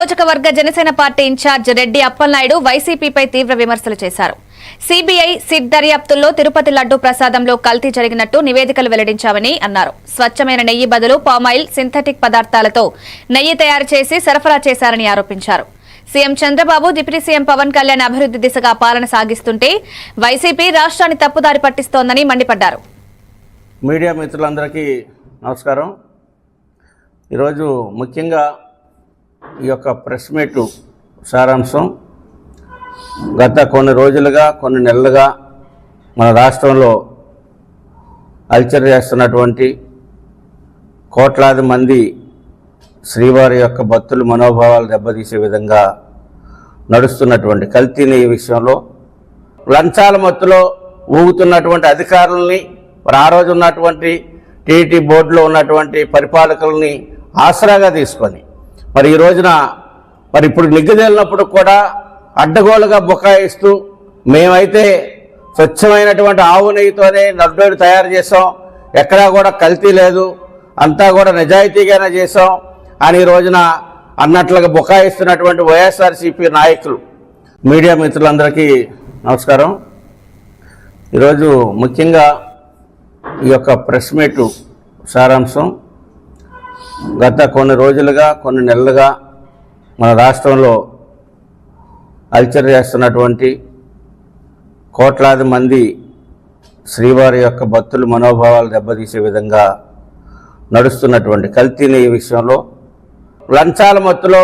నియోజకవర్గ Janasena party incharge Reddy Appalanaidu వైసీపీపై తీవ్ర విమర్శలు చేశారు. సిబిఐ సిట్ దర్యాప్తుల్లో తిరుపతి లడ్డూ ప్రసాదంలో కల్తీ జరిగినట్టు నివేదికలు వెల్లడించామని అన్నారు. స్వచ్ఛమైన నెయ్యి బదులు పామాయిల్, సింథటిక్ పదార్థాలతో నెయ్యి తయారు చేసి సరఫరా చేశారని ఆరోపించారు. CM Chandrababu, deputy CM Pawan Kalyan అభివృద్ధి దిశగా పాలన సాగిస్తుంటే వైసీపీ రాష్ట్రాన్ని తప్పుదారి పట్టిస్తోందని మండిపడ్డారు. మీడియా మిత్రులందరికీ నమస్కారం. ఈరోజు ముఖ్యంగా ఈ యొక్క ప్రెస్ మీట్ సారాంశం, గత కొన్ని రోజులుగా కొన్ని నెలలుగా మన రాష్ట్రంలో అల్చర్ చేస్తున్నటువంటి కోట్లాది మంది శ్రీవారి యొక్క భక్తుల మనోభావాలు దెబ్బతీసే విధంగా నడుస్తున్నటువంటి కల్తీ నెయ్యి విషయంలో లంచాల మత్తులో ఊగుతున్నటువంటి అధికారులని, మరి ఆ రోజు ఉన్నటువంటి టీటీ బోర్డులో ఉన్నటువంటి పరిపాలకులని ఆసరాగా తీసుకొని మరి ఈ రోజున మరి ఇప్పుడు నిగ్గుదేలినప్పుడు కూడా అడ్డగోలుగా బుకాయిస్తూ మేమైతే స్వచ్ఛమైనటువంటి ఆవు నెయ్యితోనే లడ్డూలు తయారు చేసాం, ఎక్కడా కూడా కల్తీ లేదు, అంతా కూడా నిజాయితీగానే చేసాం అని ఈ రోజున అన్నట్లుగా బుకాయిస్తున్నటువంటి వైఎస్ఆర్సీపీ నాయకులు. మీడియా మిత్రులందరికీ నమస్కారం. ఈరోజు ముఖ్యంగా ఈ యొక్క ప్రెస్ మీట్ సారాంశం, గత కొన్ని రోజులుగా కొన్ని నెలలుగా మన రాష్ట్రంలో అల్చర్ చేస్తున్నటువంటి కోట్లాది మంది శ్రీవారి యొక్క భక్తుల మనోభావాలు దెబ్బతీసే విధంగా నడుస్తున్నటువంటి కల్తీ నెయ్యి విషయంలో లంచాల మత్తులో